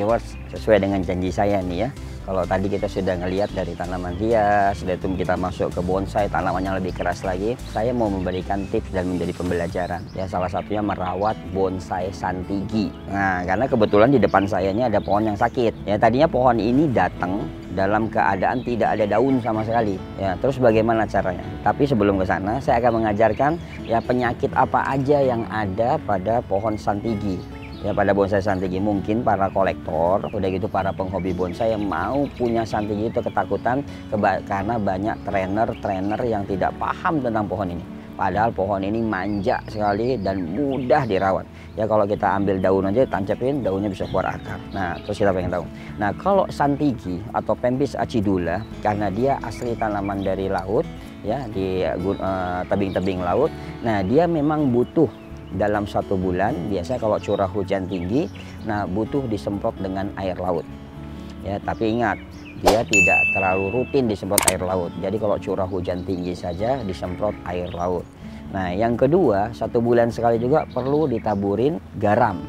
viewers, sesuai dengan janji saya nih ya. Kalau tadi kita sudah ngelihat dari tanaman hias, setelah itu kita masuk ke bonsai, tanamannya lebih keras lagi. Saya mau memberikan tips dan menjadi pembelajaran. Ya, salah satunya merawat bonsai santigi. Nah, karena kebetulan di depan saya ini ada pohon yang sakit. Ya, tadinya pohon ini datang dalam keadaan tidak ada daun sama sekali. Ya, terus bagaimana caranya? Tapi sebelum ke sana, saya akan mengajarkan ya penyakit apa aja yang ada pada pohon santigi. Ya, pada bonsai santigi. Mungkin para kolektor, udah gitu para penghobi bonsai yang mau punya santigi itu ketakutan karena banyak trainer yang tidak paham tentang pohon ini. Padahal pohon ini manja sekali dan mudah dirawat. Ya, kalau kita ambil daun aja, tancepin, daunnya bisa keluar akar. Nah, terus kita pengen tahu. Nah, kalau santigi atau Pempis acidula, karena dia asli tanaman dari laut, ya di tebing-tebing laut. Nah, dia memang butuh dalam 1 bulan, biasanya kalau curah hujan tinggi, nah butuh disemprot dengan air laut. Ya, tapi ingat, dia tidak terlalu rutin disemprot air laut. Jadi kalau curah hujan tinggi saja disemprot air laut. Nah, yang kedua, 1 bulan sekali juga perlu ditaburin garam.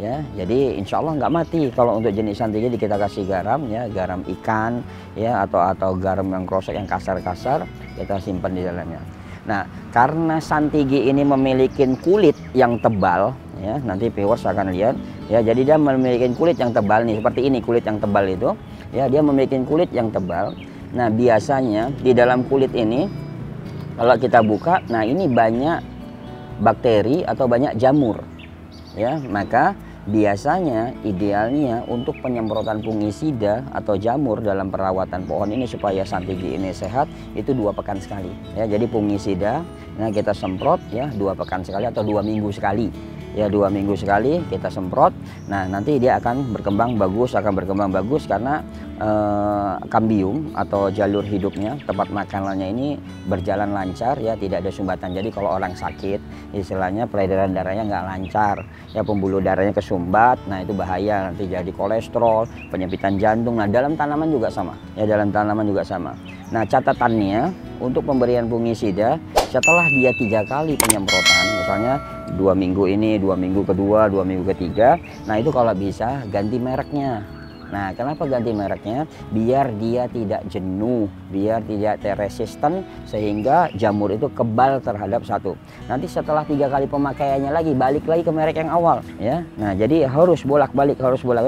Ya, jadi insya Allah nggak mati kalau untuk jenis santigi kita kasih garam, ya garam ikan, ya atau garam yang krosok yang kasar-kasar kita simpan di dalamnya. Nah, karena santigi ini memiliki kulit yang tebal, ya nanti viewers akan lihat, ya jadi dia memiliki kulit yang tebal nih, seperti ini kulit yang tebal itu, ya dia memiliki kulit yang tebal. Nah, biasanya di dalam kulit ini kalau kita buka, nah ini banyak bakteri atau banyak jamur, ya maka biasanya idealnya untuk penyemprotan fungisida atau jamur dalam perawatan pohon ini supaya santigi ini sehat itu 2 pekan sekali. Ya, jadi fungisida, nah kita semprot ya 2 pekan sekali atau 2 minggu sekali. Ya, 2 minggu sekali kita semprot. Nah, nanti dia akan berkembang bagus, karena kambium atau jalur hidupnya, tempat makanannya ini berjalan lancar, ya tidak ada sumbatan. Jadi kalau orang sakit, istilahnya peredaran darahnya nggak lancar, ya pembuluh darahnya kesumbat, nah itu bahaya, nanti jadi kolesterol, penyempitan jantung. Nah, dalam tanaman juga sama, ya dalam tanaman juga sama. Nah, catatannya untuk pemberian fungisida setelah dia 3 kali penyemprotan, misalnya 2 minggu ini, 2 minggu kedua, 2 minggu ketiga, nah itu kalau bisa ganti mereknya. Nah, kenapa ganti mereknya? Biar dia tidak jenuh, biar tidak resisten, sehingga jamur itu kebal terhadap satu. Nanti setelah 3 kali pemakaiannya lagi, balik lagi ke merek yang awal, ya. Nah, jadi harus bolak-balik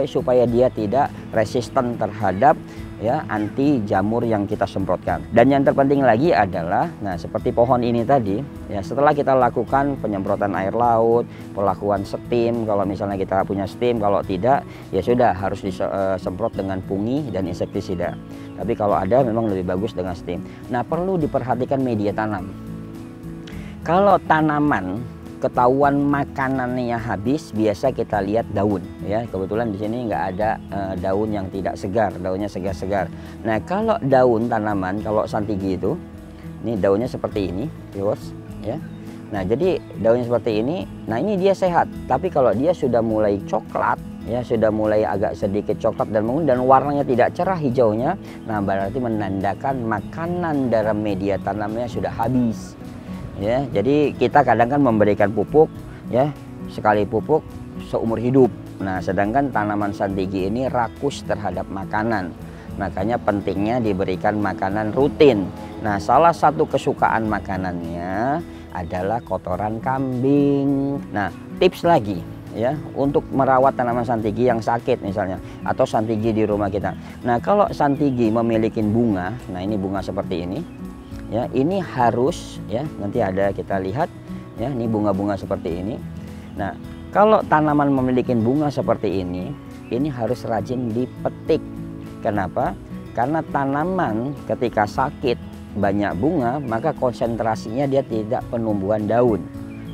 supaya dia tidak resisten terhadap ya anti jamur yang kita semprotkan. Dan yang terpenting lagi adalah, nah seperti pohon ini tadi, ya setelah kita lakukan penyemprotan air laut, pelakuan steam, kalau misalnya kita punya steam, kalau tidak ya sudah harus disemprot dengan fungi dan insektisida. Tapi kalau ada memang lebih bagus dengan steam. Nah, perlu diperhatikan media tanam. Kalau tanaman ketahuan makanannya habis, biasa kita lihat daun, ya kebetulan di sini nggak ada daun yang tidak segar, daunnya segar-segar. Nah, kalau daun tanaman, kalau santigi itu, ini daunnya seperti ini, viewers, ya. Nah, jadi daunnya seperti ini, nah ini dia sehat. Tapi kalau dia sudah mulai coklat, ya sudah mulai agak sedikit coklat dan warnanya tidak cerah hijaunya, nah berarti menandakan makanan dalam media tanamnya sudah habis. Ya, jadi kita kadang kan memberikan pupuk, ya sekali pupuk seumur hidup. Nah, sedangkan tanaman santigi ini rakus terhadap makanan, makanya pentingnya diberikan makanan rutin. Nah, salah satu kesukaan makanannya adalah kotoran kambing. Nah, tips lagi ya untuk merawat tanaman santigi yang sakit misalnya, atau santigi di rumah kita. Nah, kalau santigi memiliki bunga, nah ini bunga seperti ini. Ya, ini harus ya nanti ada kita lihat ya, ini bunga-bunga seperti ini. Nah, kalau tanaman memiliki bunga seperti ini harus rajin dipetik. Kenapa? Karena tanaman ketika sakit banyak bunga, maka konsentrasinya dia tidak penumbuhan daun,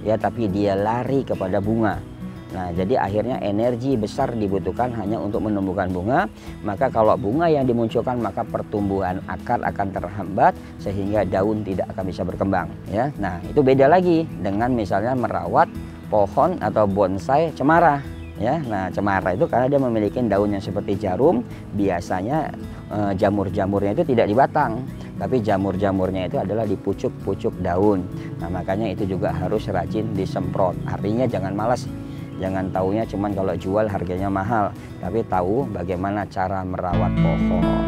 ya tapi dia lari kepada bunga. Nah, jadi akhirnya energi besar dibutuhkan hanya untuk menumbuhkan bunga. Maka kalau bunga yang dimunculkan, maka pertumbuhan akar akan terhambat sehingga daun tidak akan bisa berkembang, ya. Nah, itu beda lagi dengan misalnya merawat pohon atau bonsai cemara, ya. Nah, cemara itu karena dia memiliki daun yang seperti jarum, biasanya jamur-jamurnya itu tidak di batang, tapi jamur-jamurnya itu adalah di pucuk-pucuk daun. Nah, makanya itu juga harus rajin disemprot. Artinya jangan malas. Jangan taunya cuman kalau jual harganya mahal, tapi tahu bagaimana cara merawat pohon.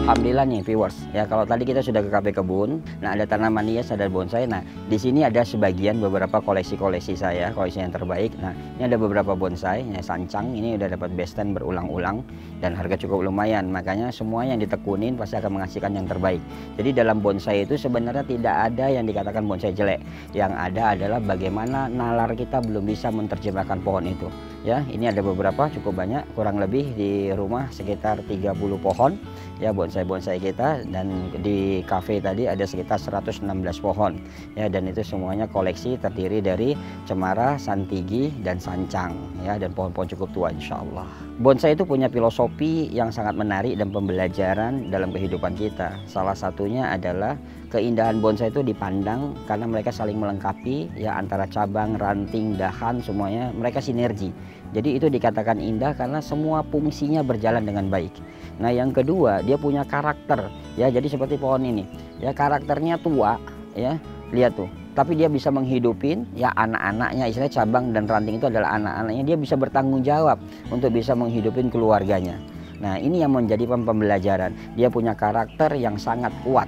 Alhamdulillah nih viewers, ya kalau tadi kita sudah ke kafe kebun, nah ada tanaman hias, ada bonsai. Nah di sini ada sebagian beberapa koleksi saya, koleksi yang terbaik. Nah ini ada beberapa bonsai, ya sancang, ini udah dapat besten berulang-ulang dan harga cukup lumayan. Makanya semua yang ditekunin pasti akan menghasilkan yang terbaik. Jadi dalam bonsai itu sebenarnya tidak ada yang dikatakan bonsai jelek. Yang ada adalah bagaimana nalar kita belum bisa menerjemahkan pohon itu. Ya, ini ada beberapa cukup banyak, kurang lebih di rumah sekitar 30 pohon ya bonsai kita, dan di kafe tadi ada sekitar 116 pohon ya, dan itu semuanya koleksi terdiri dari cemara, santigi dan sancang ya, dan pohon-pohon cukup tua insyaallah. Bonsai itu punya filosofi yang sangat menarik dan pembelajaran dalam kehidupan kita. Salah satunya adalah keindahan bonsai itu dipandang karena mereka saling melengkapi ya, antara cabang, ranting, dahan semuanya mereka sinergi. Jadi itu dikatakan indah karena semua fungsinya berjalan dengan baik. Nah yang kedua, dia punya karakter ya, jadi seperti pohon ini ya, karakternya tua ya, lihat tuh, tapi dia bisa menghidupin ya anak-anaknya, istilahnya cabang dan ranting itu adalah anak-anaknya, dia bisa bertanggung jawab untuk bisa menghidupin keluarganya. Nah ini yang menjadi pembelajaran, dia punya karakter yang sangat kuat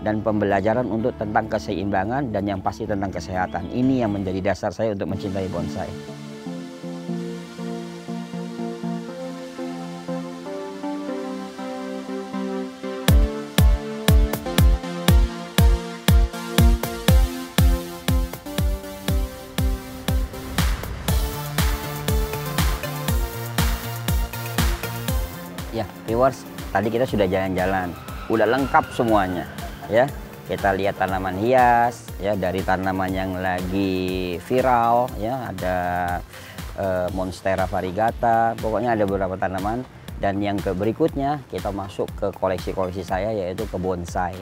dan pembelajaran untuk tentang keseimbangan dan yang pasti tentang kesehatan. Ini yang menjadi dasar saya untuk mencintai bonsai. Ya viewers, tadi kita sudah jalan-jalan, udah lengkap semuanya ya. Kita lihat tanaman hias ya, dari tanaman yang lagi viral ya, ada Monstera variegata, pokoknya ada beberapa tanaman. Dan yang berikutnya kita masuk ke koleksi saya, yaitu ke bonsai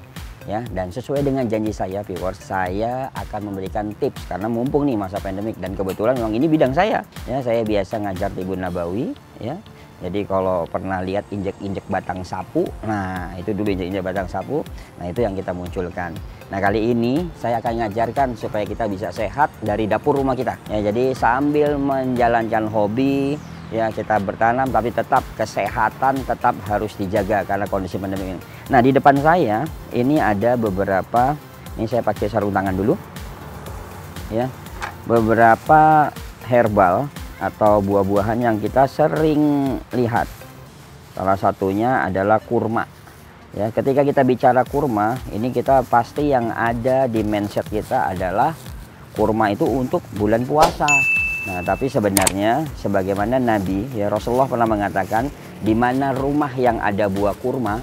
ya. Dan sesuai dengan janji saya viewers, saya akan memberikan tips karena mumpung nih masa pandemik dan kebetulan memang ini bidang saya ya. Saya biasa ngajar Tibun Nabawi ya. Jadi kalau pernah lihat injek-injek batang sapu, nah itu dulu injek-injek batang sapu, nah itu yang kita munculkan. Nah kali ini saya akan ngajarkan supaya kita bisa sehat dari dapur rumah kita. Ya, jadi sambil menjalankan hobi, ya kita bertanam tapi tetap kesehatan tetap harus dijaga karena kondisi pandemi ini. Nah di depan saya ini ada beberapa, ini saya pakai sarung tangan dulu, ya beberapa herbal atau buah-buahan yang kita sering lihat. Salah satunya adalah kurma ya. Ketika kita bicara kurma, ini kita pasti yang ada di mindset kita adalah kurma itu untuk bulan puasa. Nah tapi sebenarnya sebagaimana Nabi ya, Rasulullah pernah mengatakan, di mana rumah yang ada buah kurma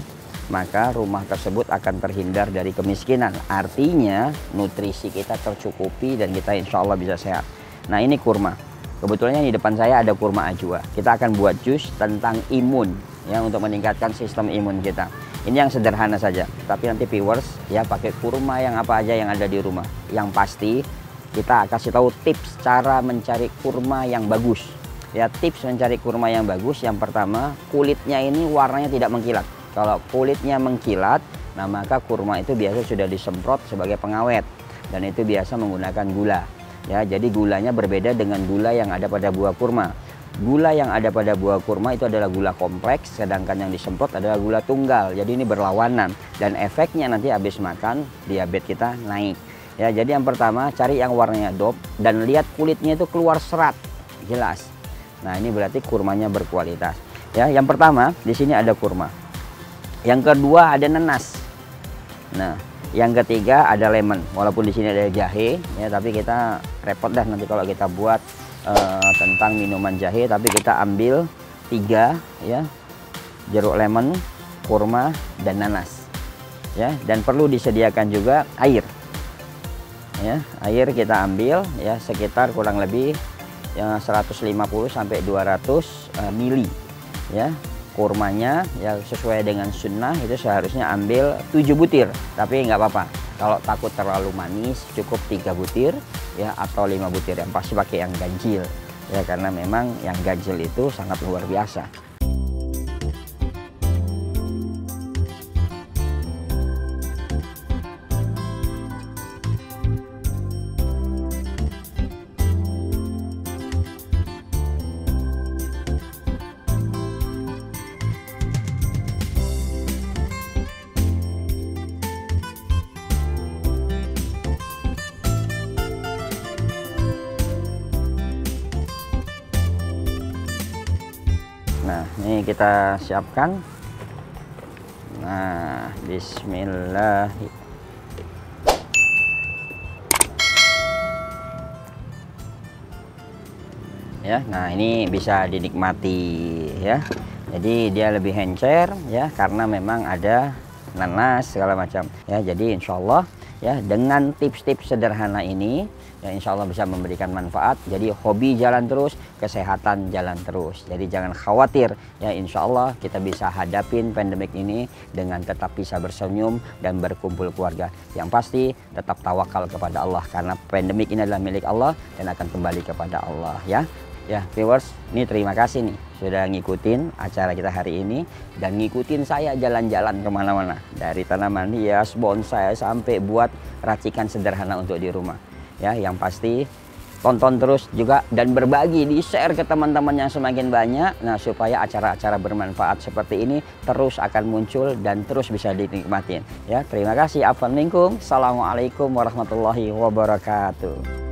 maka rumah tersebut akan terhindar dari kemiskinan. Artinya nutrisi kita tercukupi dan kita insya Allah bisa sehat. Nah ini kurma. Kebetulan di depan saya ada kurma ajwa. Kita akan buat jus tentang imun ya, untuk meningkatkan sistem imun kita. Ini yang sederhana saja. Tapi nanti viewers ya pakai kurma yang apa aja yang ada di rumah. Yang pasti kita kasih tahu tips cara mencari kurma yang bagus. Ya tips mencari kurma yang bagus. Yang pertama, kulitnya ini warnanya tidak mengkilat. Kalau kulitnya mengkilat, nah maka kurma itu biasa sudah disemprot sebagai pengawet dan itu biasa menggunakan gula. Ya, jadi gulanya berbeda dengan gula yang ada pada buah kurma. Gula yang ada pada buah kurma itu adalah gula kompleks, sedangkan yang disemprot adalah gula tunggal. Jadi ini berlawanan dan efeknya nanti habis makan diabetes kita naik. Ya, jadi yang pertama cari yang warnanya dop dan lihat kulitnya itu keluar serat jelas. Nah, ini berarti kurmanya berkualitas. Ya, yang pertama di sini ada kurma. Yang kedua ada nanas. Nah, yang ketiga ada lemon, walaupun di sini ada jahe ya, tapi kita repot dah nanti kalau kita buat tentang minuman jahe. Tapi kita ambil 3 ya, jeruk lemon, kurma dan nanas ya. Dan perlu disediakan juga air ya. Air kita ambil ya sekitar kurang lebih yang 150 sampai 200 mili ya. Kurmanya ya sesuai dengan sunnah itu seharusnya ambil 7 butir, tapi nggak apa-apa Kalau takut terlalu manis cukup 3 butir ya atau 5 butir, yang pasti pakai yang ganjil ya, karena memang yang ganjil itu sangat luar biasa. Nah, ini kita siapkan. Nah, bismillah. Ya, nah ini bisa dinikmati ya. Jadi dia lebih encer ya, karena memang ada nanas segala macam ya. Jadi insya Allah ya, dengan tips-tips sederhana ini ya, insya Allah bisa memberikan manfaat. Jadi hobi jalan terus, kesehatan jalan terus. Jadi jangan khawatir ya, insya Allah kita bisa hadapin pandemik ini dengan tetap bisa bersenyum dan berkumpul keluarga. Yang pasti tetap tawakal kepada Allah, karena pandemik ini adalah milik Allah dan akan kembali kepada Allah ya. Ya viewers, ini terima kasih nih sudah ngikutin acara kita hari ini dan ngikutin saya jalan-jalan kemana-mana, dari tanaman hias, bonsai sampai buat racikan sederhana untuk di rumah ya. Yang pasti tonton terus juga dan berbagi, di share ke teman-teman yang semakin banyak, nah supaya acara-acara bermanfaat seperti ini terus akan muncul dan terus bisa dinikmatin ya. Terima kasih. Afwan minkum. Assalamualaikum warahmatullahi wabarakatuh.